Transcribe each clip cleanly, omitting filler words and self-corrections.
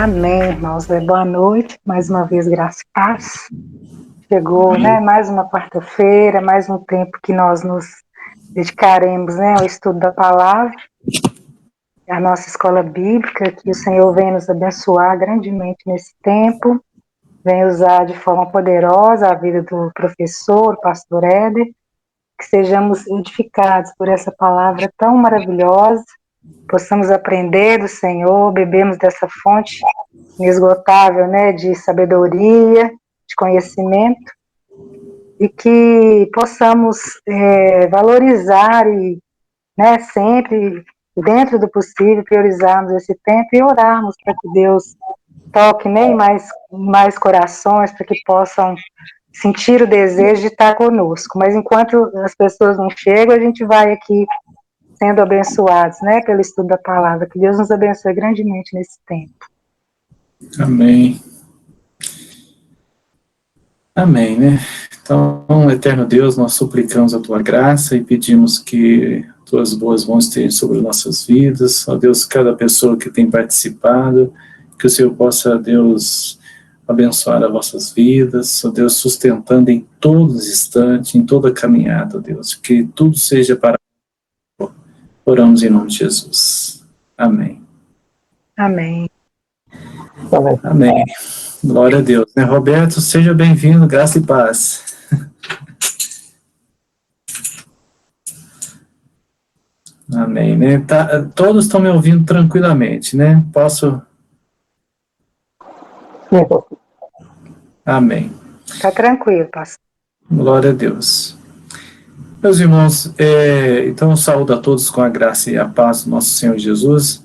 Amém, irmãos. Boa noite, mais uma vez, graça e paz. Chegou, mais uma quarta-feira, mais um tempo que nós nos dedicaremos, ao estudo da palavra, a nossa escola bíblica, que o Senhor vem nos abençoar grandemente nesse tempo, vem usar de forma poderosa a vida do professor, o pastor Éder, que sejamos edificados por essa palavra tão maravilhosa, possamos aprender do Senhor, bebemos dessa fonte inesgotável, de sabedoria, de conhecimento, e que possamos valorizar e, sempre, dentro do possível, priorizarmos esse tempo e orarmos para que Deus toque em mais corações, para que possam sentir o desejo de estar conosco. Mas enquanto as pessoas não chegam, a gente vai aqui sendo abençoados, pelo estudo da palavra. Que Deus nos abençoe grandemente nesse tempo. Amém. Amém, Então, eterno Deus, nós suplicamos a Tua graça e pedimos que Tuas boas mãos estejam sobre nossas vidas. Ó Deus, cada pessoa que tem participado, que o Senhor possa, Deus, abençoar as vossas vidas, ó Deus, sustentando em todos os instantes, em toda a caminhada, ó Deus, que tudo seja para oramos em nome de Jesus. Amém. Amém. Amém. Glória a Deus. Roberto, seja bem-vindo, graça e paz. Amém, todos estão me ouvindo tranquilamente, Posso? Amém. Está tranquilo, pastor. Glória a Deus. Meus irmãos, então eu saúdo a todos com a graça e a paz do nosso Senhor Jesus.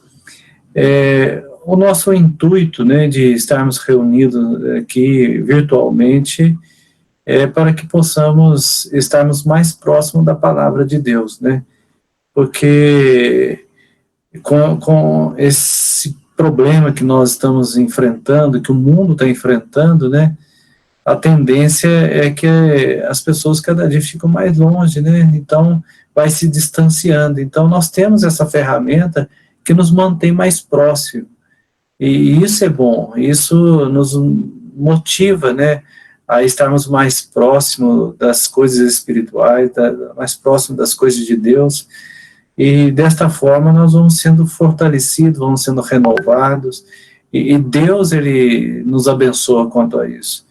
O nosso intuito, de estarmos reunidos aqui virtualmente é para que possamos estarmos mais próximos da palavra de Deus, Porque com esse problema que nós estamos enfrentando, que o mundo está enfrentando, a tendência é que as pessoas cada dia ficam mais longe, Então vai se distanciando. Então nós temos essa ferramenta que nos mantém mais próximos. E isso é bom, isso nos motiva, a estarmos mais próximos das coisas espirituais, mais próximos das coisas de Deus, e desta forma nós vamos sendo fortalecidos, vamos sendo renovados, e Deus, Ele nos abençoa quanto a isso.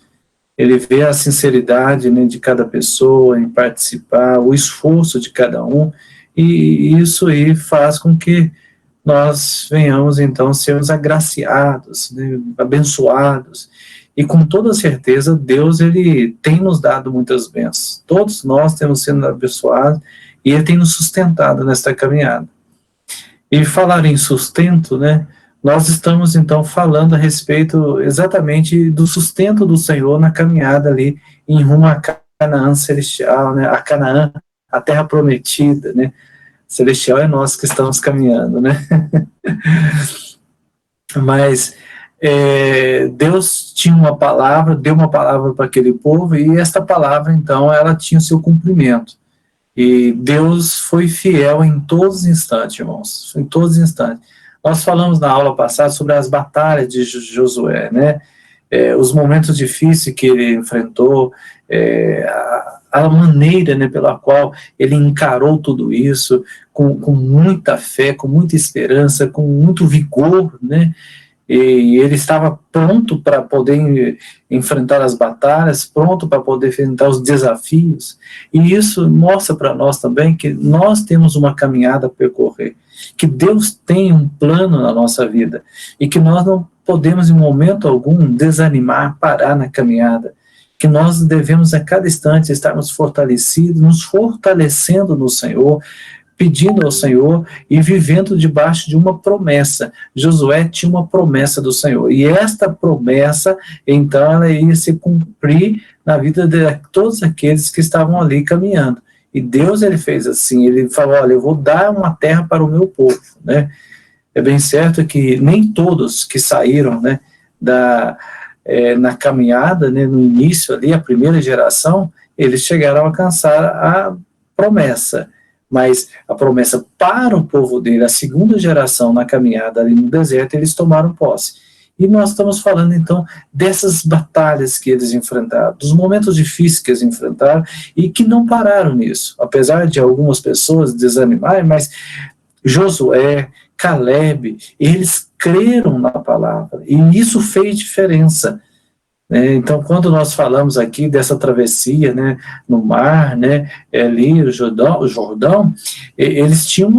Ele vê a sinceridade, de cada pessoa em participar, o esforço de cada um, e isso aí faz com que nós venhamos então sermos agraciados, abençoados, e com toda certeza Deus, Ele tem nos dado muitas bênçãos, todos nós temos sido abençoados, e Ele tem nos sustentado nesta caminhada. E falar em sustento, nós estamos então falando a respeito exatamente do sustento do Senhor na caminhada ali, em rumo a Canaã celestial, a Canaã, a terra prometida, celestial é nós que estamos caminhando, Mas Deus tinha uma palavra, deu uma palavra para aquele povo, e esta palavra, então, ela tinha o seu cumprimento. E Deus foi fiel em todos os instantes, irmãos, em todos os instantes. Nós falamos na aula passada sobre as batalhas de Josué, os momentos difíceis que ele enfrentou, a maneira, pela qual ele encarou tudo isso, com muita fé, com muita esperança, com muito vigor, e ele estava pronto para poder enfrentar as batalhas, pronto para poder enfrentar os desafios, e isso mostra para nós também que nós temos uma caminhada a percorrer, que Deus tem um plano na nossa vida, e que nós não podemos em momento algum desanimar, parar na caminhada, que nós devemos a cada instante estarmos fortalecidos, nos fortalecendo no Senhor, pedindo ao Senhor e vivendo debaixo de uma promessa. Josué tinha uma promessa do Senhor, e esta promessa, então, ela ia se cumprir na vida de todos aqueles que estavam ali caminhando. E Deus, Ele fez assim, Ele falou, olha, eu vou dar uma terra para o meu povo, É bem certo que nem todos que saíram, na caminhada, no início ali, a primeira geração, eles chegaram a alcançar a promessa, mas a promessa para o povo dele, a segunda geração na caminhada ali no deserto, eles tomaram posse. E nós estamos falando, então, dessas batalhas que eles enfrentaram, dos momentos difíceis que eles enfrentaram e que não pararam nisso. Apesar de algumas pessoas desanimarem, mas Josué, Caleb, eles creram na palavra. E isso fez diferença. Então, quando nós falamos aqui dessa travessia, né, no mar, né, ali o Jordão, eles tinham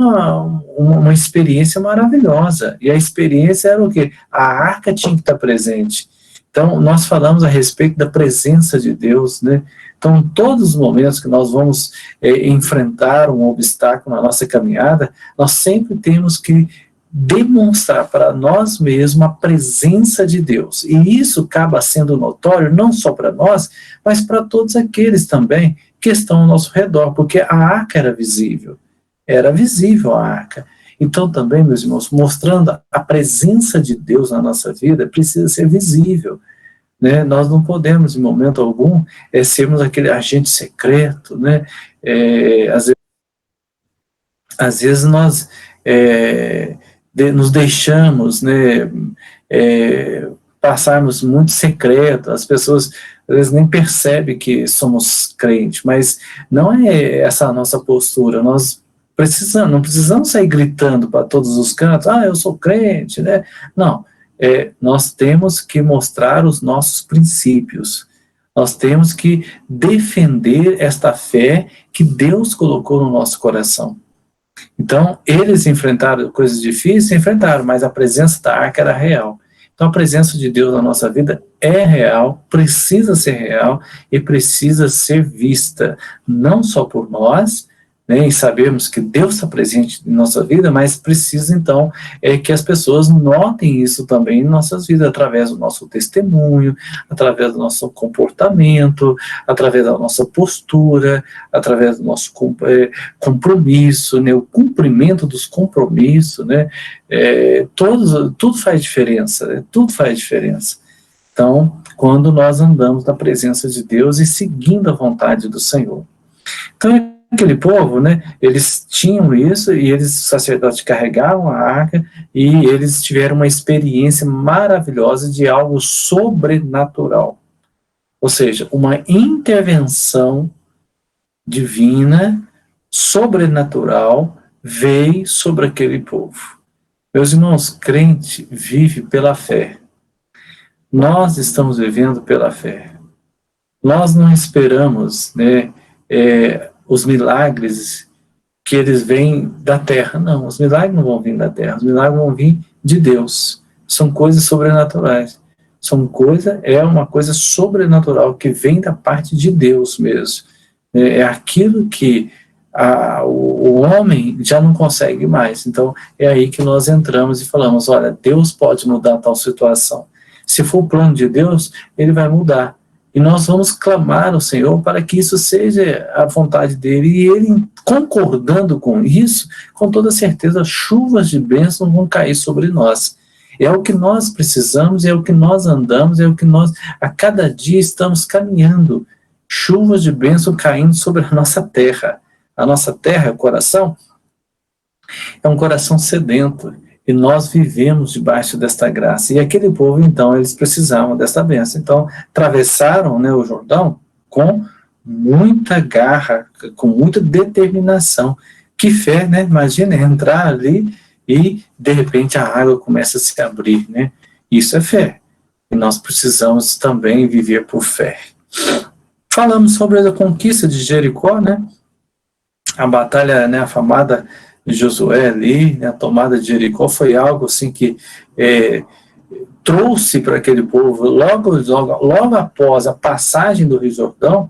uma experiência maravilhosa, e a experiência era o quê? A arca tinha que estar presente. Então, nós falamos a respeito da presença de Deus, né? Então, em todos os momentos que nós vamos enfrentar um obstáculo na nossa caminhada, nós sempre temos que demonstrar para nós mesmos a presença de Deus. E isso acaba sendo notório não só para nós, mas para todos aqueles também que estão ao nosso redor, porque a arca era visível a arca. Então também, meus irmãos, mostrando a presença de Deus na nossa vida, precisa ser visível. Né? Nós não podemos, em momento algum, sermos aquele agente secreto, né? Às vezes nós nos deixamos, né, passarmos muito secreto, as pessoas às vezes nem percebem que somos crentes, mas não é essa a nossa postura. Nós não precisamos sair gritando para todos os cantos, eu sou crente, né? Não, nós temos que mostrar os nossos princípios, nós temos que defender esta fé que Deus colocou no nosso coração. Então, eles enfrentaram coisas difíceis, enfrentaram, mas a presença da arca era real. Então, a presença de Deus na nossa vida é real, precisa ser real e precisa ser vista, não só por nós, né, e sabemos que Deus está presente em nossa vida, mas precisa, então, que as pessoas notem isso também em nossas vidas, através do nosso testemunho, através do nosso comportamento, através da nossa postura, através do nosso compromisso, né, o cumprimento dos compromissos, né, tudo faz diferença, né, tudo faz diferença. Então, quando nós andamos na presença de Deus e seguindo a vontade do Senhor. Então, aquele povo, né, eles tinham isso, e os sacerdotes carregavam a arca, e eles tiveram uma experiência maravilhosa de algo sobrenatural. Ou seja, uma intervenção divina, sobrenatural, veio sobre aquele povo. Meus irmãos, crente vive pela fé. Nós estamos vivendo pela fé. Nós não esperamos, né, os milagres que eles vêm da terra. Não, os milagres não vão vir da terra, os milagres vão vir de Deus. São coisas sobrenaturais. É uma coisa sobrenatural que vem da parte de Deus mesmo. É aquilo que o homem já não consegue mais. Então, é aí que nós entramos e falamos, olha, Deus pode mudar tal situação. Se for o plano de Deus, ele vai mudar. E nós vamos clamar ao Senhor para que isso seja a vontade dele. E ele, concordando com isso, com toda certeza, chuvas de bênção vão cair sobre nós. É o que nós precisamos, é o que nós andamos, é o que nós, a cada dia, estamos caminhando. Chuvas de bênção caindo sobre a nossa terra. A nossa terra, o coração, é um coração sedento. E nós vivemos debaixo desta graça. E aquele povo, então, eles precisavam desta bênção. Então, atravessaram, né, o Jordão com muita garra, com muita determinação. Que fé, né? Imagina entrar ali e, de repente, a água começa a se abrir, né? Isso é fé. E nós precisamos também viver por fé. Falamos sobre a conquista de Jericó, né? A batalha, né, afamada de Josué ali, né, a tomada de Jericó, foi algo assim que trouxe para aquele povo, logo após a passagem do Rio Jordão,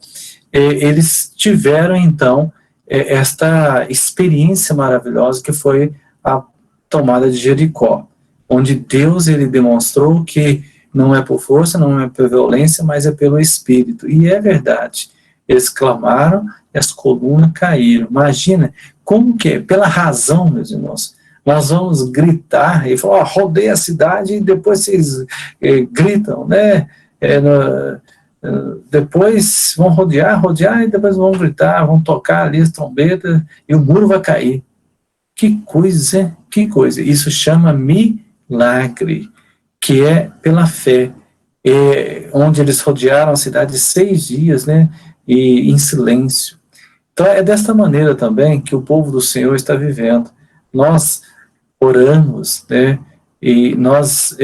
eles tiveram então esta experiência maravilhosa que foi a tomada de Jericó, onde Deus ele demonstrou que não é por força, não é por violência, mas é pelo Espírito, e é verdade. Eles clamaram e as colunas caíram. Imagina como que é, pela razão, meus irmãos, nós vamos gritar e falar, rodei a cidade, e depois vocês gritam, né? Depois vão rodear, e depois vão gritar, vão tocar ali as trombetas, e o muro vai cair. Que coisa, que coisa. Isso chama milagre. que é pela fé, onde eles rodearam a cidade 6 dias, né, e em silêncio. Então é desta maneira também que o povo do Senhor está vivendo. Nós oramos, né, e nós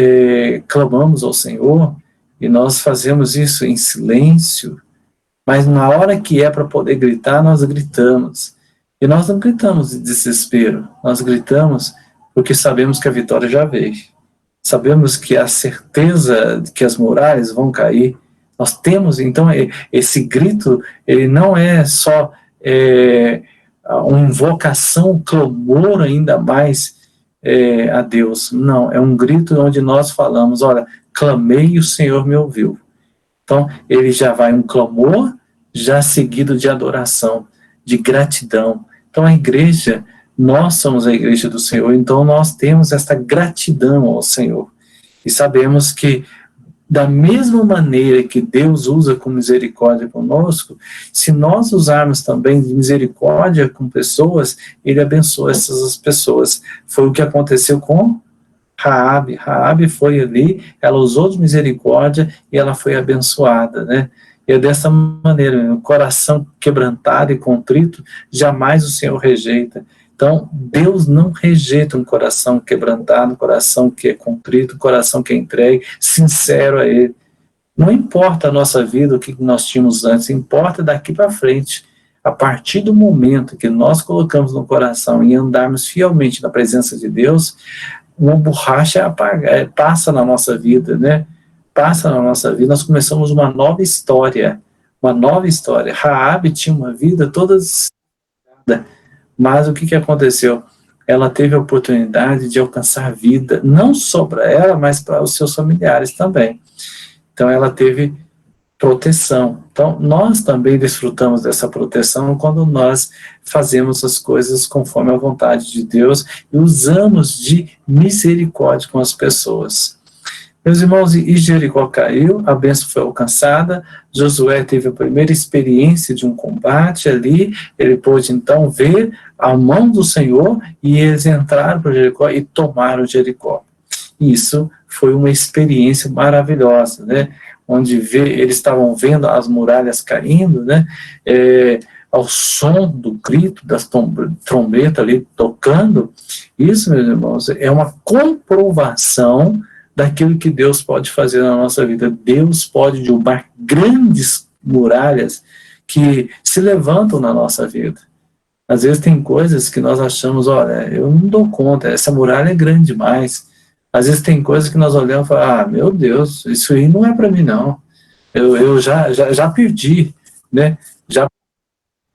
clamamos ao Senhor, e nós fazemos isso em silêncio, mas na hora que é para poder gritar, nós gritamos. E nós não gritamos de desespero, nós gritamos porque sabemos que a vitória já veio. Sabemos que a certeza de que as muralhas vão cair. Nós temos, então, esse grito, ele não é só uma invocação, um clamor ainda mais a Deus. Não, é um grito onde nós falamos, olha, clamei e o Senhor me ouviu. Então, ele já vai um clamor, já seguido de adoração, de gratidão. Então, a igreja, nós somos a igreja do Senhor, então nós temos esta gratidão ao Senhor. E sabemos que, da mesma maneira que Deus usa com misericórdia conosco, se nós usarmos também de misericórdia com pessoas, ele abençoa essas pessoas. Foi o que aconteceu com Raabe. Raabe foi ali, ela usou de misericórdia e ela foi abençoada, né? E é dessa maneira, o coração quebrantado e contrito, jamais o Senhor rejeita. Então, Deus não rejeita um coração quebrantado, um coração que é contrito, um coração que é entregue, sincero a Ele. Não importa a nossa vida, o que nós tínhamos antes, importa daqui para frente. A partir do momento que nós colocamos no coração e andarmos fielmente na presença de Deus, uma borracha passa na nossa vida, né? Passa na nossa vida, nós começamos uma nova história. Uma nova história. Raabe tinha uma vida toda desgraçada, mas o que aconteceu? Ela teve a oportunidade de alcançar vida, não só para ela, mas para os seus familiares também. Então ela teve proteção. Então nós também desfrutamos dessa proteção quando nós fazemos as coisas conforme a vontade de Deus e usamos de misericórdia com as pessoas. Meus irmãos, e Jericó caiu, a bênção foi alcançada, Josué teve a primeira experiência de um combate ali, ele pôde então ver a mão do Senhor e eles entraram para Jericó e tomaram Jericó. Isso foi uma experiência maravilhosa, né? Onde eles estavam vendo as muralhas caindo, né? Ao som do grito das trombetas ali tocando. Isso, meus irmãos, é uma comprovação daquilo que Deus pode fazer na nossa vida. Deus pode derrubar grandes muralhas que se levantam na nossa vida. Às vezes tem coisas que nós achamos, olha, eu não dou conta, essa muralha é grande demais. Às vezes tem coisas que nós olhamos e falamos, ah, meu Deus, isso aí não é para mim não. Eu já perdi, né?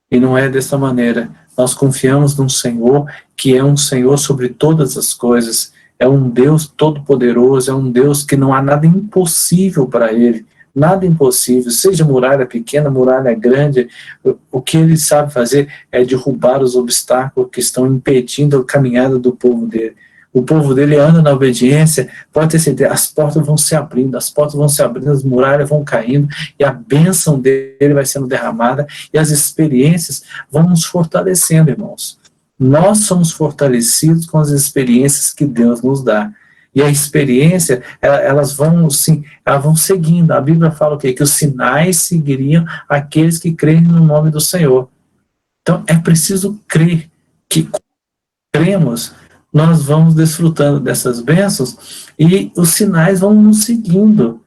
E não é dessa maneira. Nós confiamos num Senhor que é um Senhor sobre todas as coisas. É um Deus todo-poderoso, é um Deus que não há nada impossível para Ele, nada impossível, seja muralha pequena, muralha grande, o que Ele sabe fazer é derrubar os obstáculos que estão impedindo a caminhada do povo dele. O povo dele anda na obediência, pode ter certeza, as portas vão se abrindo, as muralhas vão caindo, e a bênção dele vai sendo derramada, e as experiências vão nos fortalecendo, irmãos. Nós somos fortalecidos com as experiências que Deus nos dá. E a experiência, elas vão seguindo. A Bíblia fala o quê? Que os sinais seguiriam aqueles que creem no nome do Senhor. Então, é preciso crer que, quando cremos, nós vamos desfrutando dessas bênçãos e os sinais vão nos seguindo.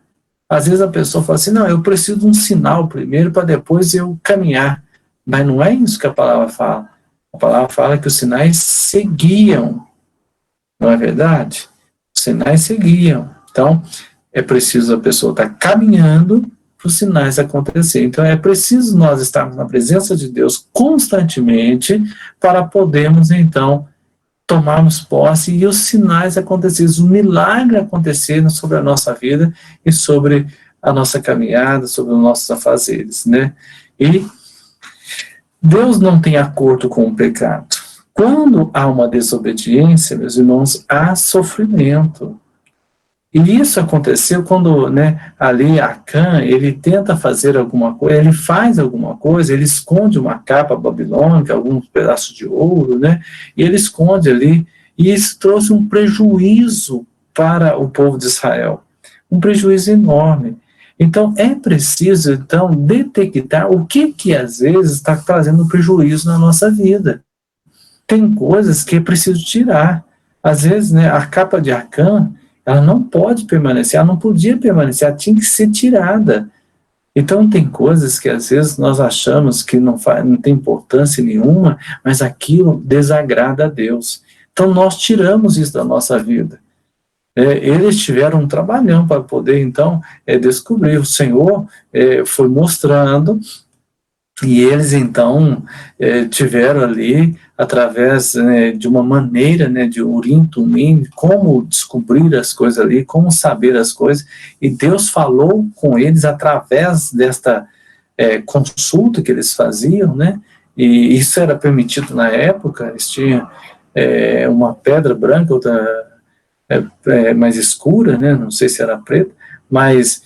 Às vezes a pessoa fala assim, não, eu preciso de um sinal primeiro para depois eu caminhar. Mas não é isso que a palavra fala. A palavra fala que os sinais seguiam, não é verdade? Os sinais seguiam. Então, é preciso a pessoa estar caminhando para os sinais acontecerem. Então, é preciso nós estarmos na presença de Deus constantemente para podermos, então, tomarmos posse e os sinais acontecerem, os milagres acontecerem sobre a nossa vida e sobre a nossa caminhada, sobre os nossos afazeres, né? E Deus não tem acordo com o pecado. Quando há uma desobediência, meus irmãos, há sofrimento. E isso aconteceu quando, né, ali Acã, ele tenta fazer alguma coisa, ele faz alguma coisa, ele esconde uma capa babilônica, alguns pedaços de ouro, né, e ele esconde ali, e isso trouxe um prejuízo para o povo de Israel. Um prejuízo enorme. Então, é preciso, então, detectar o que às vezes está trazendo prejuízo na nossa vida. Tem coisas que é preciso tirar. Às vezes, né, a capa de Acã, ela não pode permanecer, ela não podia permanecer, ela tinha que ser tirada. Então, tem coisas que às vezes nós achamos que não tem importância nenhuma, mas aquilo desagrada a Deus. Então, nós tiramos isso da nossa vida. Eles tiveram um trabalhão para poder, então, descobrir. O Senhor foi mostrando, e eles, então, tiveram ali, através de uma maneira, de Urim, Tumim, como descobrir as coisas ali, como saber as coisas, e Deus falou com eles através desta consulta que eles faziam, e isso era permitido na época. Eles tinham uma pedra branca, outra mais escura, não sei se era preta, mas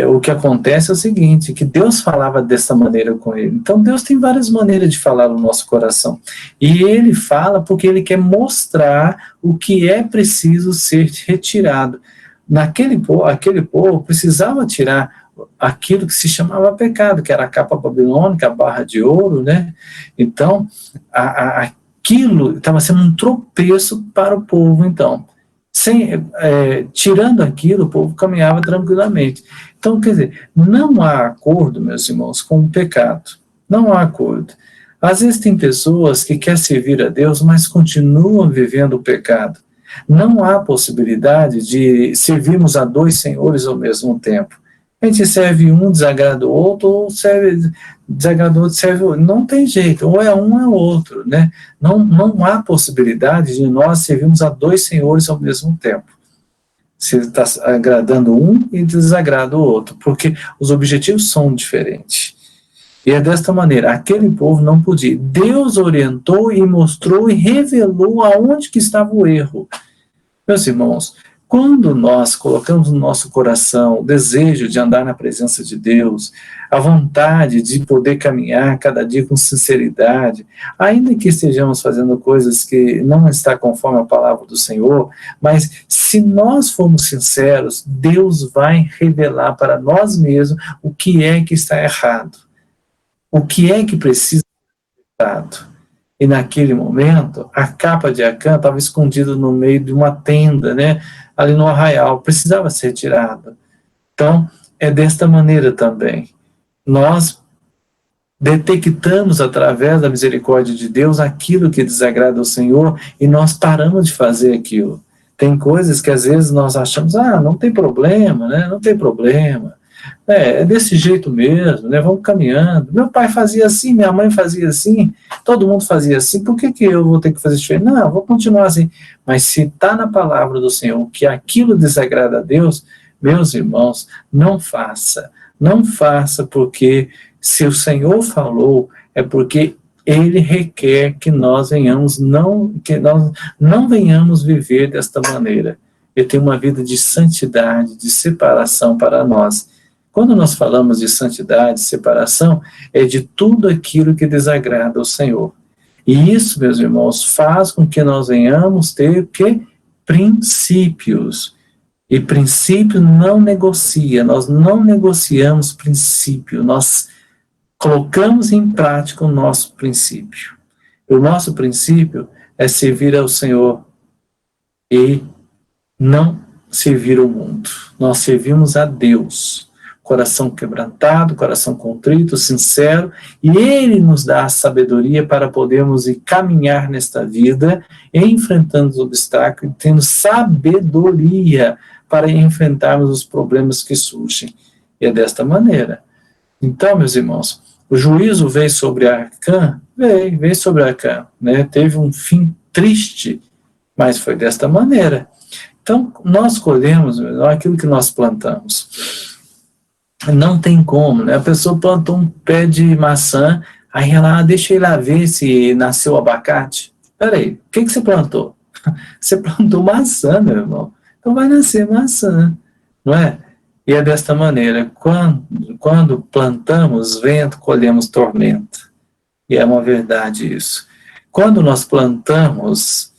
o que acontece é o seguinte, que Deus falava dessa maneira com ele. Então Deus tem várias maneiras de falar no nosso coração, e ele fala porque ele quer mostrar o que é preciso ser retirado. Aquele povo precisava tirar aquilo que se chamava pecado, que era a capa babilônica, a barra de ouro, Então, aquilo estava sendo um tropeço para o povo, então. Tirando aquilo, o povo caminhava tranquilamente. Então, quer dizer, não há acordo, meus irmãos, com o pecado. Não há acordo. Às vezes tem pessoas que querem servir a Deus, mas continuam vivendo o pecado. Não há possibilidade de servirmos a dois senhores ao mesmo tempo. A gente serve um, desagrada o outro, ou desagrada o outro, serve o outro. Não tem jeito, ou é um ou é o outro, Não há possibilidade de nós servirmos a dois senhores ao mesmo tempo. Se está agradando um e desagrada o outro, porque os objetivos são diferentes. E é desta maneira, aquele povo não podia. Deus orientou e mostrou e revelou aonde que estava o erro. Meus irmãos, quando nós colocamos no nosso coração o desejo de andar na presença de Deus, a vontade de poder caminhar cada dia com sinceridade, ainda que estejamos fazendo coisas que não está conforme a palavra do Senhor, mas se nós formos sinceros, Deus vai revelar para nós mesmos o que é que está errado, o que é que precisa ser errado. E naquele momento, a capa de Acã estava escondida no meio de uma tenda, ali no arraial, precisava ser retirada. Então, é desta maneira também. Nós detectamos através da misericórdia de Deus aquilo que desagrada ao Senhor e nós paramos de fazer aquilo. Tem coisas que às vezes nós achamos, não tem problema, não tem problema. É desse jeito mesmo, vamos caminhando. Meu pai fazia assim, minha mãe fazia assim, todo mundo fazia assim, por que eu vou ter que fazer diferente? Não, eu vou continuar assim. Mas se está na palavra do Senhor que aquilo desagrada a Deus, meus irmãos, não faça. Não faça, porque se o Senhor falou, é porque Ele requer que nós não venhamos viver desta maneira. Ele tem uma vida de santidade, de separação para nós. Quando nós falamos de santidade, separação, é de tudo aquilo que desagrada ao Senhor. E isso, meus irmãos, faz com que nós venhamos ter princípios. E princípio não negocia, nós não negociamos princípio, nós colocamos em prática o nosso princípio. O nosso princípio é servir ao Senhor e não servir ao mundo. Nós servimos a Deus. Coração quebrantado, coração contrito, sincero, e Ele nos dá a sabedoria para podermos caminhar nesta vida, enfrentando os obstáculos, tendo sabedoria para enfrentarmos os problemas que surgem. E é desta maneira. Então, meus irmãos, o juízo veio sobre Acã, veio sobre Acã, teve um fim triste, mas foi desta maneira. Então, nós colhemos aquilo que nós plantamos. Não tem como, A pessoa plantou um pé de maçã, aí ela, deixa eu ir lá ver se nasceu abacate. Peraí, o que você plantou? Você plantou maçã, meu irmão. Então vai nascer maçã, não é? E é desta maneira, quando plantamos vento, colhemos tormenta. E é uma verdade isso. Quando nós plantamos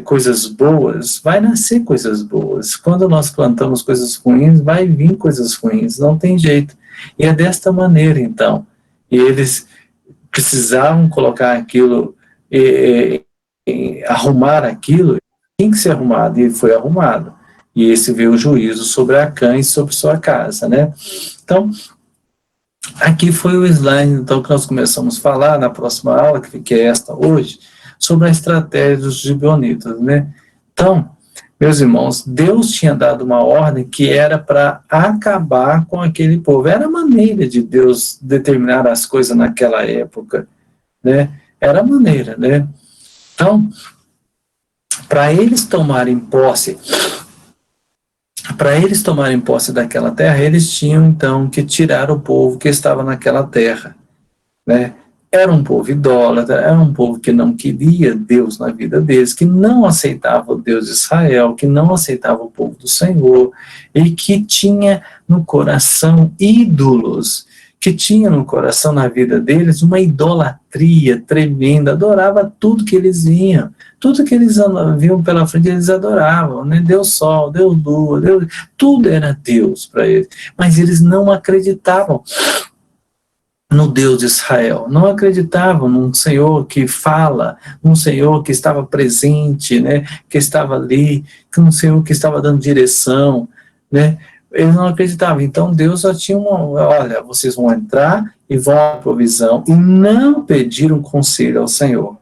coisas boas, vai nascer coisas boas. Quando nós plantamos coisas ruins, vai vir coisas ruins, não tem jeito. E é desta maneira, então. E eles precisavam colocar aquilo, arrumar aquilo, tinha que ser arrumado, e foi arrumado. E esse veio o juízo sobre Acã e sobre sua casa, né? Então, aqui foi o slide, então, que nós começamos a falar na próxima aula, que é esta hoje, sobre a estratégia dos gibeonitas, né? Então, meus irmãos, Deus tinha dado uma ordem que era para acabar com aquele povo. Era a maneira de Deus determinar as coisas naquela época, né? Era a maneira, né? Então, para eles tomarem posse daquela terra, eles tinham então que tirar o povo que estava naquela terra, né? Era um povo idólatra, era um povo que não queria Deus na vida deles, que não aceitava o Deus de Israel, que não aceitava o povo do Senhor, e que tinha no coração ídolos, que tinha no coração, na vida deles, uma idolatria tremenda, adorava tudo que eles viam, tudo que eles viam pela frente, eles adoravam, né? Deus Sol, Deus Lua, tudo era Deus para eles, mas eles não acreditavam no Deus de Israel, não acreditavam num Senhor que fala, num Senhor que estava presente, né, que estava ali, num Senhor que estava dando direção, né, eles não acreditavam. Então Deus já tinha olha, vocês vão entrar e vão à provisão, e não pediram conselho ao Senhor.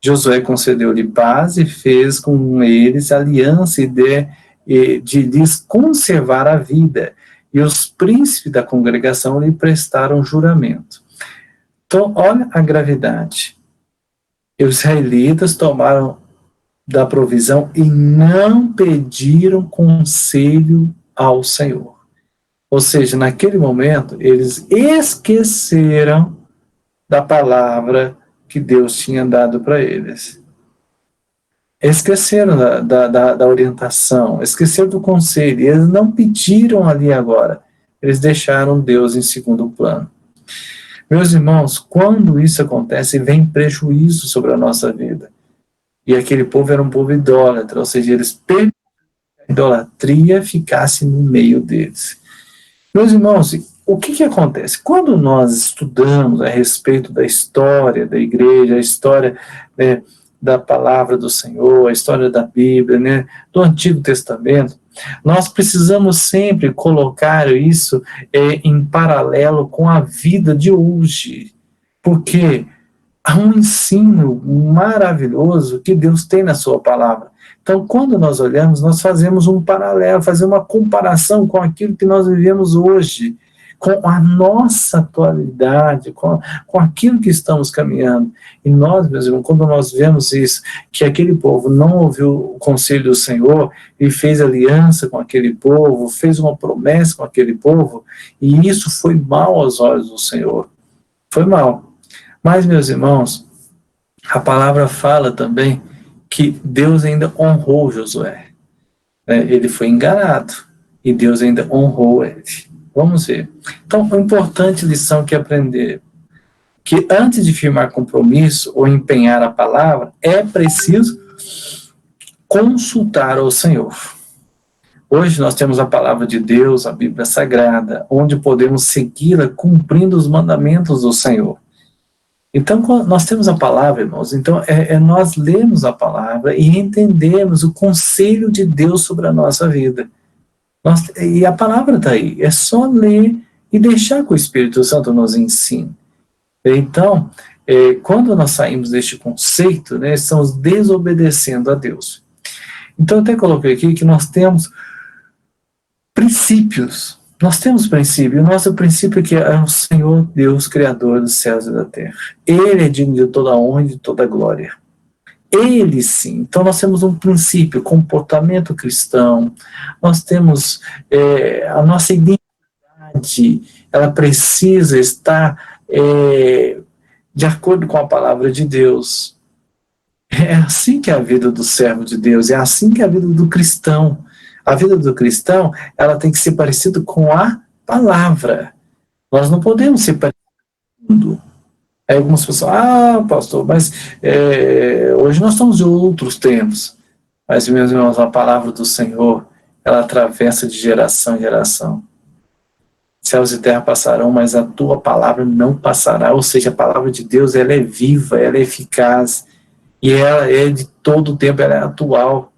Josué concedeu-lhe paz e fez com eles aliança de lhes conservar a vida, e os príncipes da congregação lhe prestaram juramento. Então, olha a gravidade. Os israelitas tomaram da provisão e não pediram conselho ao Senhor. Ou seja, naquele momento, eles esqueceram da palavra que Deus tinha dado para eles. Esqueceram da orientação, esqueceram do conselho, eles não pediram ali agora, eles deixaram Deus em segundo plano. Meus irmãos, quando isso acontece, vem prejuízo sobre a nossa vida. E aquele povo era um povo idólatra, ou seja, eles permitiram que a idolatria ficasse no meio deles. Meus irmãos, o que acontece? Quando nós estudamos a respeito da história da igreja, a história, né, da palavra do Senhor, a história da Bíblia, né, do Antigo Testamento, nós precisamos sempre colocar isso em paralelo com a vida de hoje, porque há um ensino maravilhoso que Deus tem na sua palavra. Então, quando nós olhamos, nós fazemos um paralelo, fazemos uma comparação com aquilo que nós vivemos hoje, com a nossa atualidade, com aquilo que estamos caminhando. E nós, meus irmãos, quando nós vemos isso, que aquele povo não ouviu o conselho do Senhor e fez aliança com aquele povo, fez uma promessa com aquele povo, e isso foi mal aos olhos do Senhor. Foi mal. Mas, meus irmãos, a palavra fala também que Deus ainda honrou Josué. Ele foi enganado e Deus ainda honrou ele. Vamos ver. Então, uma importante lição que aprender, que antes de firmar compromisso ou empenhar a palavra, é preciso consultar ao Senhor. Hoje nós temos a palavra de Deus, a Bíblia Sagrada, onde podemos segui-la cumprindo os mandamentos do Senhor. Então, nós temos a palavra, irmãos, então nós lemos a palavra e entendemos o conselho de Deus sobre a nossa vida. E a palavra está aí, é só ler e deixar que o Espírito Santo nos ensine. Então, quando nós saímos deste conceito, né, estamos desobedecendo a Deus. Então, eu até coloquei aqui que nós temos princípios. Nós temos princípio. O nosso princípio é o Senhor Deus, Criador dos céus e da terra. Ele é digno de toda honra e de toda glória. Ele sim. Então nós temos um princípio, comportamento cristão. Nós temos a nossa identidade, ela precisa estar de acordo com a palavra de Deus. É assim que é a vida do servo de Deus, é assim que é a vida do cristão. A vida do cristão, ela tem que ser parecida com a palavra. Nós não podemos ser parecidos com o mundo. Aí algumas pessoas, pastor, mas hoje nós estamos em outros tempos. Mas, meus irmãos, a palavra do Senhor, ela atravessa de geração em geração. Céus e terra passarão, mas a tua palavra não passará. Ou seja, a palavra de Deus, ela é viva, ela é eficaz, e ela é de todo o tempo, ela é atual.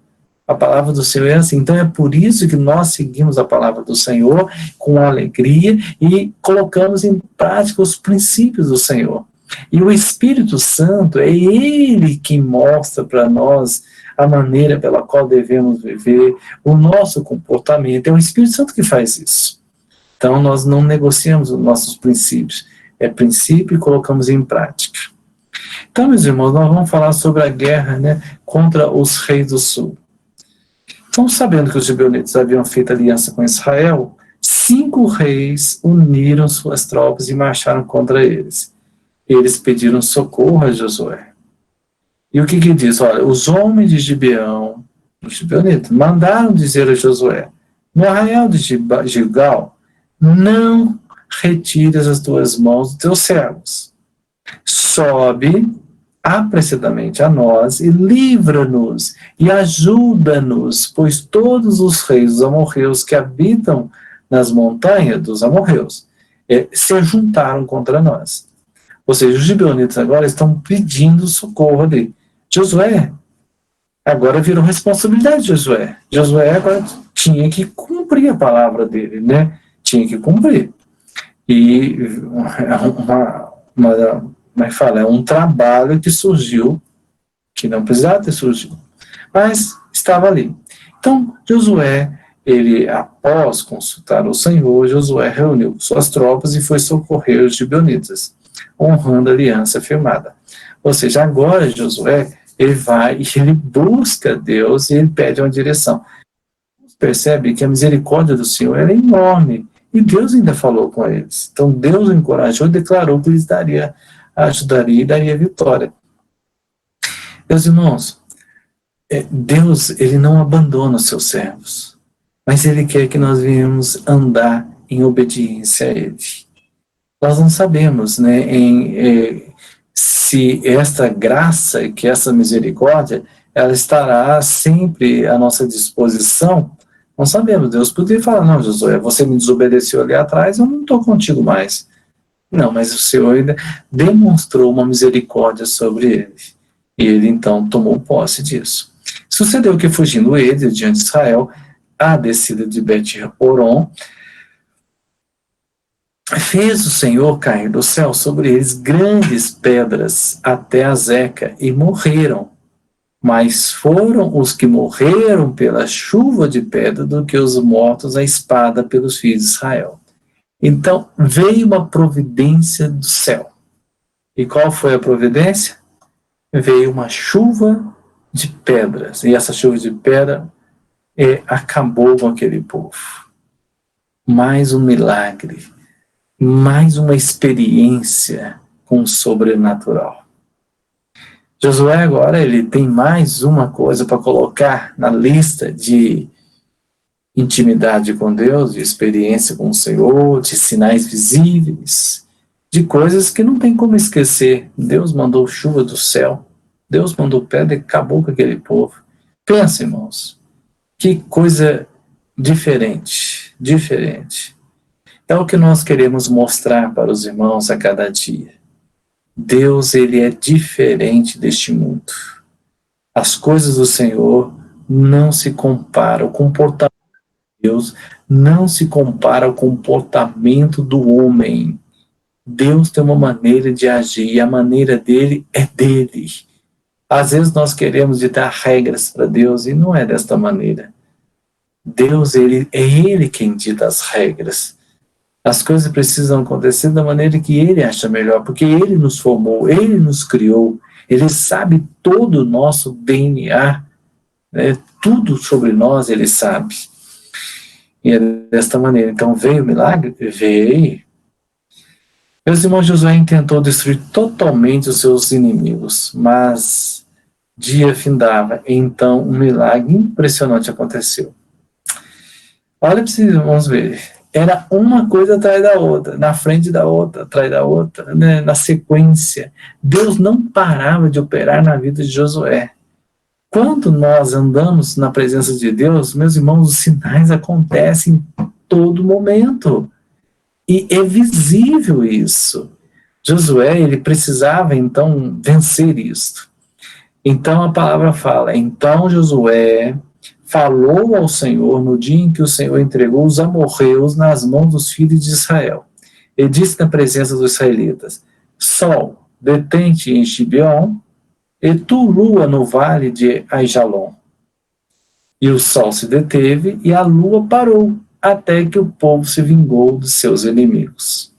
A palavra do Senhor é assim. Então é por isso que nós seguimos a palavra do Senhor com alegria e colocamos em prática os princípios do Senhor. E o Espírito Santo é Ele que mostra para nós a maneira pela qual devemos viver, o nosso comportamento. É o Espírito Santo que faz isso. Então nós não negociamos os nossos princípios. É princípio e colocamos em prática. Então, meus irmãos, nós vamos falar sobre a guerra, né, contra os reis do sul. Então, sabendo que os gibeonitas haviam feito aliança com Israel, 5 reis uniram suas tropas e marcharam contra eles. Eles pediram socorro a Josué. E o que diz? Olha, os homens de Gibeão, os gibeonitas, mandaram dizer a Josué: no arraial de Gilgal, não retires as tuas mãos dos teus servos. Sobe apressadamente a nós e livra-nos e ajuda-nos, pois todos os reis dos amorreus que habitam nas montanhas dos amorreus se juntaram contra nós. Ou seja, os gibeonitas agora estão pedindo socorro ali. Josué agora virou responsabilidade de Josué. Josué agora tinha que cumprir a palavra dele, né? Tinha que cumprir. E é um trabalho que surgiu, que não precisava ter surgido, mas estava ali. Então, Josué, ele, após consultar o Senhor, Josué reuniu suas tropas e foi socorrer os gibeonitas, honrando a aliança firmada. Ou seja, agora Josué, ele vai e ele busca Deus e ele pede uma direção. Percebe que a misericórdia do Senhor é enorme, e Deus ainda falou com eles. Então Deus o encorajou e declarou que lhes ajudaria e daria vitória. Meus irmãos, Deus, ele não abandona os seus servos, mas ele quer que nós venhamos andar em obediência a ele. Nós não sabemos, né, se esta graça e que essa misericórdia, ela estará sempre à nossa disposição. Não sabemos. Deus poderia falar: não, Josué, você me desobedeceu ali atrás, eu não estou contigo mais. Não, mas o Senhor ainda demonstrou uma misericórdia sobre ele. E ele então tomou posse disso. Sucedeu que, fugindo ele diante de Israel, a descida de Bet-Horon, fez o Senhor cair do céu sobre eles grandes pedras até a Zeca, e morreram. Mas foram os que morreram pela chuva de pedra do que os mortos à espada pelos filhos de Israel. Então veio uma providência do céu. E qual foi a providência? Veio uma chuva de pedras. E essa chuva de pedra acabou com aquele povo. Mais um milagre. Mais uma experiência com o sobrenatural. Josué agora ele tem mais uma coisa para colocar na lista de intimidade com Deus, de experiência com o Senhor, de sinais visíveis, de coisas que não tem como esquecer. Deus mandou chuva do céu, Deus mandou pedra e acabou com aquele povo. Pensa, irmãos, que coisa diferente. É o que nós queremos mostrar para os irmãos a cada dia. Deus, ele é diferente deste mundo. As coisas do Senhor não se comparam. O comportamento de Deus não se compara ao comportamento do homem. Deus tem uma maneira de agir, e a maneira dele é dele. Às vezes nós queremos ditar regras para Deus, e não é desta maneira. Deus, é ele quem dita as regras. As coisas precisam acontecer da maneira que ele acha melhor, porque ele nos formou, ele nos criou, ele sabe todo o nosso DNA, né? Tudo sobre nós ele sabe. E é desta maneira. Então veio o milagre? Veio. Meus irmãos, Josué tentou destruir totalmente os seus inimigos, mas dia findava, então um milagre impressionante aconteceu. Olha para vocês, vamos ver. era uma coisa atrás da outra, na frente da outra, atrás da outra, né, na sequência. Deus não parava de operar na vida de Josué. Quando nós andamos na presença de Deus, meus irmãos, os sinais acontecem em todo momento. E é visível isso. Josué, ele precisava, então, vencer isto. Então a palavra fala, então Josué falou ao Senhor no dia em que o Senhor entregou os amorreus nas mãos dos filhos de Israel. Ele disse na presença dos israelitas, Sol, detente em Gibeon, e tu, lua, no vale de Aijalon. E o sol se deteve e a lua parou, até que o povo se vingou dos seus inimigos.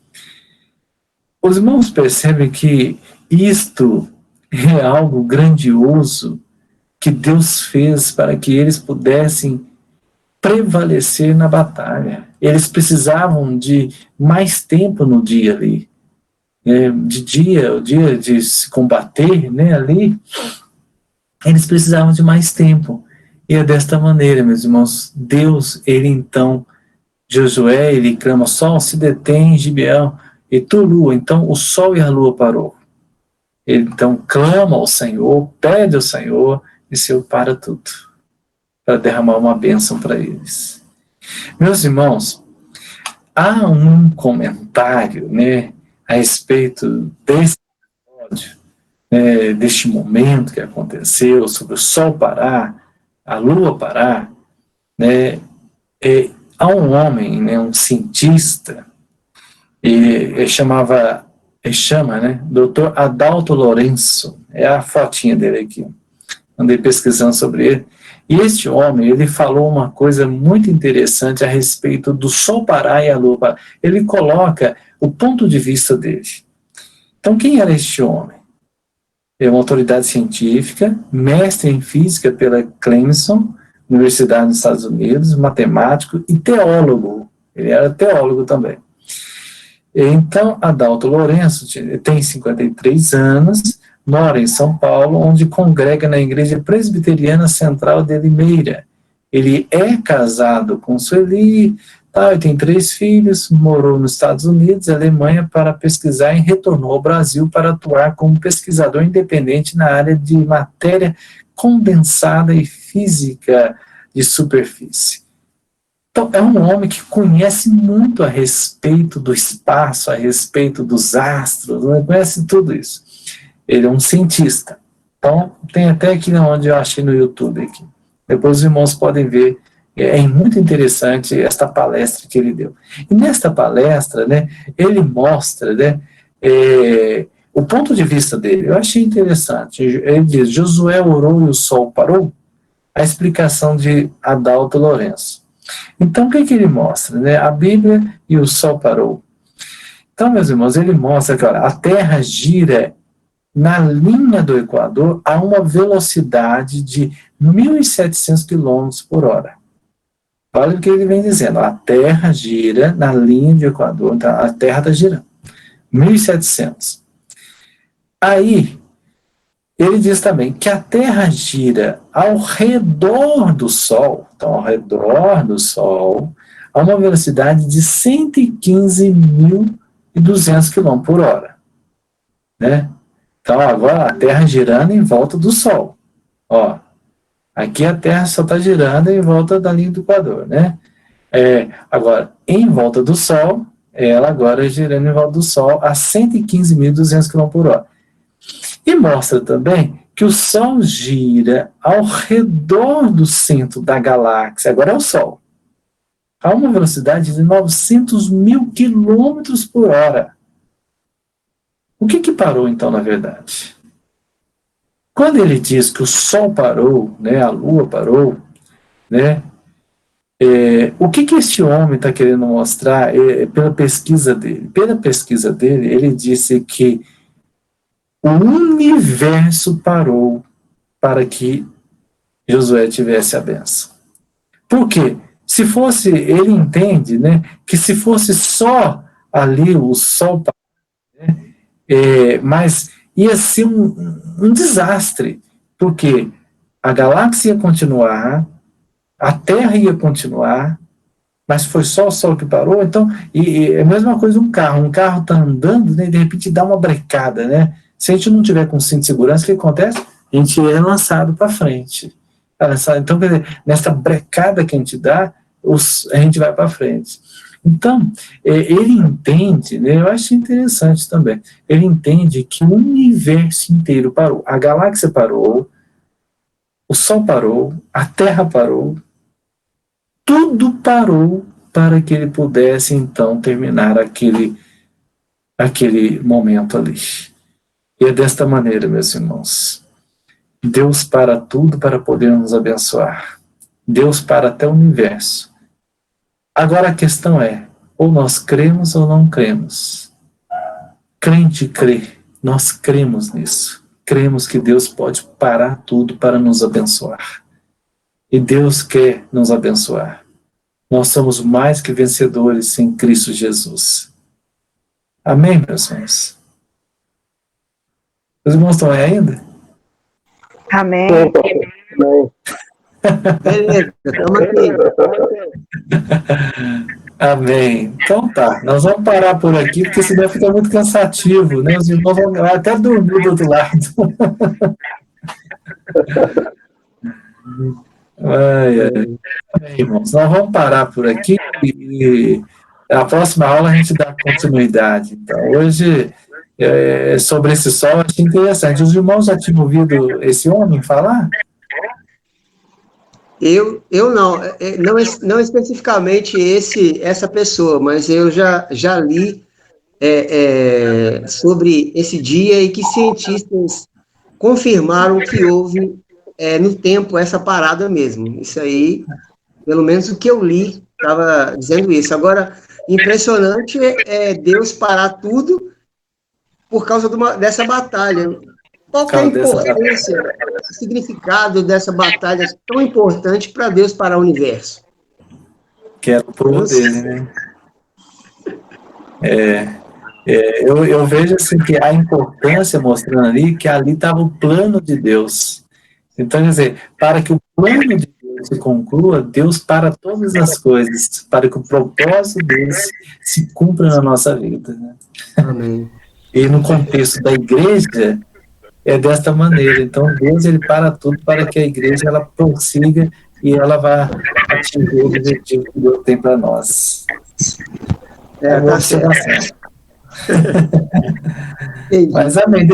Os irmãos percebem que isto é algo grandioso que Deus fez para que eles pudessem prevalecer na batalha. Eles precisavam de mais tempo no dia ali. O dia de se combater, né, ali, eles precisavam de mais tempo. E é desta maneira, meus irmãos, Deus, ele então, Josué, ele clama, sol se detém, Gibeão, e tu, lua, então o sol e a lua parou. Ele então clama ao Senhor, pede ao Senhor, e o Senhor para tudo, para derramar uma bênção para eles. Meus irmãos, há um comentário, né, a respeito desse episódio, deste momento que aconteceu, sobre o sol parar, a lua parar, né, há um homem, né, um cientista, ele chama, né, Dr. Adalto Lourenço, é a fotinha dele aqui, andei pesquisando sobre ele, e este homem, ele falou uma coisa muito interessante a respeito do sol parar e a lua parar. Ele coloca o ponto de vista dele. Então, quem era este homem? É uma autoridade científica, mestre em física pela Clemson, Universidade dos Estados Unidos, matemático e teólogo. Ele era teólogo também. Então, Adalto Lourenço tem 53 anos, mora em São Paulo, onde congrega na Igreja Presbiteriana Central de Limeira. Ele é casado com Sueli, ele tem 3 filhos, morou nos Estados Unidos e Alemanha para pesquisar e retornou ao Brasil para atuar como pesquisador independente na área de matéria condensada e física de superfície. Então, é um homem que conhece muito a respeito do espaço, a respeito dos astros, conhece tudo isso. Ele é um cientista. Então, tem até aqui onde eu achei no YouTube. Aqui. Depois os irmãos podem ver. É muito interessante esta palestra que ele deu. E nesta palestra, né, ele mostra, né, o ponto de vista dele. Eu achei interessante. Ele diz, Josué orou e o sol parou. A explicação de Adalto Lourenço. Então, o que ele mostra? Né? A Bíblia e o sol parou. Então, meus irmãos, ele mostra que olha, a Terra gira na linha do Equador a uma velocidade de 1.700 km por hora. Olha o que ele vem dizendo. A Terra gira na linha do Equador, então a Terra está girando. 1.700. Aí, ele diz também que a Terra gira ao redor do Sol, então ao redor do Sol, a uma velocidade de 115.200 km por hora. Né? Então agora a Terra girando em volta do Sol. Ó, aqui a Terra só está girando em volta da linha do Equador. Né? Agora, em volta do Sol, ela agora girando em volta do Sol a 115.200 km por hora. E mostra também que o Sol gira ao redor do centro da galáxia, agora é o Sol, a uma velocidade de 900.000 quilômetros por hora. O que parou, então, na verdade? Quando ele diz que o Sol parou, né, a Lua parou, né, o que este homem está querendo mostrar pela pesquisa dele? Pela pesquisa dele, ele disse que o universo parou para que Josué tivesse a benção. Por quê? Se fosse, ele entende, né, que se fosse só ali o sol, né, mas ia ser um desastre, porque a galáxia ia continuar, a Terra ia continuar, mas foi só o sol que parou. Então, e é a mesma coisa um carro está andando, né, e de repente dá uma brecada, né? Se a gente não tiver com cinto de segurança, o que acontece? A gente é lançado para frente. Então, quer dizer, nessa brecada que a gente dá, a gente vai para frente. Então, ele entende, né, eu acho interessante também, ele entende que o universo inteiro parou, a galáxia parou, o Sol parou, a Terra parou, tudo parou para que ele pudesse, então, terminar aquele momento ali. E é desta maneira, meus irmãos, Deus para tudo para poder nos abençoar. Deus para até o universo. Agora a questão é, ou nós cremos ou não cremos. Crente crê, nós cremos nisso. Cremos que Deus pode parar tudo para nos abençoar. E Deus quer nos abençoar. Nós somos mais que vencedores em Cristo Jesus. Amém, meus irmãos? Os irmãos estão aí ainda? Amém. Beleza, estamos aqui. Amém. Então tá, nós vamos parar por aqui, porque senão fica muito cansativo, né? Os irmãos vão até dormir do outro lado. Amém, irmãos. Nós vamos parar por aqui e a próxima aula a gente dá continuidade. Então, hoje, sobre esse sol, eu achei interessante. Os irmãos já tinham ouvido esse homem falar? Eu não especificamente essa pessoa, mas eu já li sobre esse dia e que cientistas confirmaram que houve no tempo essa parada mesmo. Isso aí, pelo menos o que eu li, estava dizendo isso. Agora, impressionante é Deus parar tudo por causa dessa batalha. Qual que é a importância, o significado dessa batalha tão importante para Deus parar o universo? Que era o povo dele, né? Eu vejo assim que a importância mostrando ali, que ali estava o plano de Deus. Então, quer dizer, para que o plano de Deus se conclua, Deus para todas as coisas, para que o propósito dele se cumpra na nossa vida. Né? Amém. E no contexto da igreja, é desta maneira. Então, Deus ele para tudo para que a igreja ela prossiga e ela vá atingir o objetivo que Deus tem para nós. É uma observação. Mas, amém.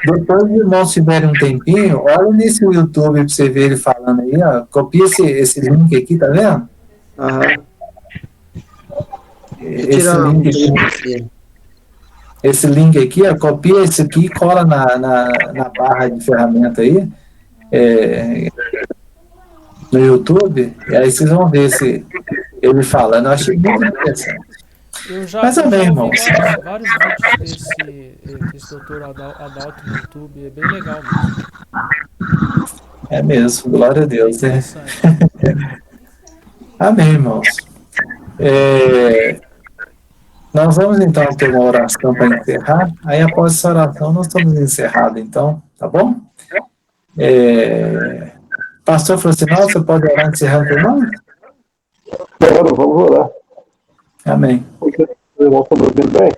Depois os irmãos tiverem um tempinho, olha nesse YouTube para você ver ele falando aí, ó. Copia esse link aqui, tá vendo? Esse link aqui, ó, copia esse aqui e cola na barra de ferramenta aí, no YouTube, e aí vocês vão ver ele falando. Eu achei muito interessante. Eu já Mas amém, irmãos. Vários vídeos desse doutor Adalto no YouTube, é bem legal mesmo. É mesmo, glória a Deus, né? Amém, irmãos. Nós vamos então ter uma oração para encerrar, aí após essa oração nós estamos encerrados, então, tá bom? Pastor Francinal, você pode orar encerrando por nós? Claro, vamos orar. Amém. Os irmãos estão me ouvindo bem?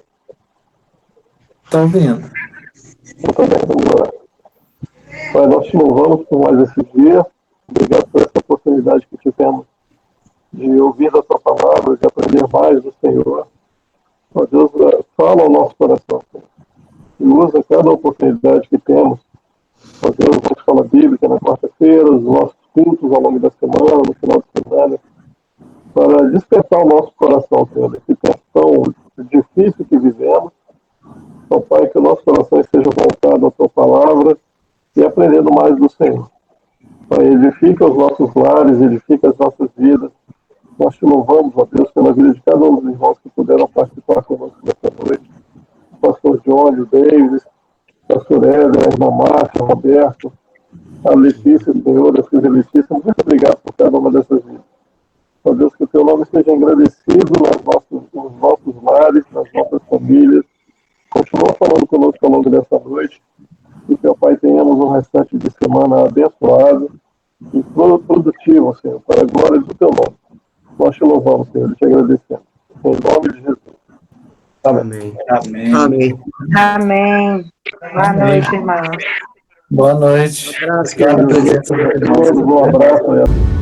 Estão ouvindo. Então, bem, vamos orar. Pai, nós te louvamos por mais esse dia. Obrigado por essa oportunidade que tivemos de ouvir a tua palavra, de aprender mais do Senhor. Ó Deus, fala ao nosso coração, Senhor. E usa cada oportunidade que temos. Ó Deus, na escola bíblica, na quarta-feira, os nossos cultos ao longo da semana, no final de semana, para despertar o nosso coração, Senhor, desse tempo tão difícil que vivemos. Ó Pai, que o nosso coração esteja voltado à tua palavra e aprendendo mais do Senhor. Pai, edifica os nossos lares, edifica as nossas vidas. Nós te louvamos, ó Deus, pela vida de cada um dos irmãos que puderam participar conosco nessa noite. O pastor Johnny, o Davis, o pastor Éder, a irmã Márcia, o Roberto, a Letícia, Senhor, a filha Letícia. Muito obrigado por cada uma dessas vidas. Ó Deus, que o teu nome seja engrandecido nos nossos lares, nas nossas famílias. Continua falando conosco ao longo dessa noite. E que, ó Pai, tenhamos um restante de semana abençoado e produtivo, Senhor, para a glória do teu nome. Nós te louvamos, Senhor, e te agradecemos. Em nome de Jesus. Amém. Amém. Amém. Amém. Amém. Boa Amém. noite, irmãos. Boa noite. Um abraço, Obrigado pela queridos. presença dos irmãos. Um abraço.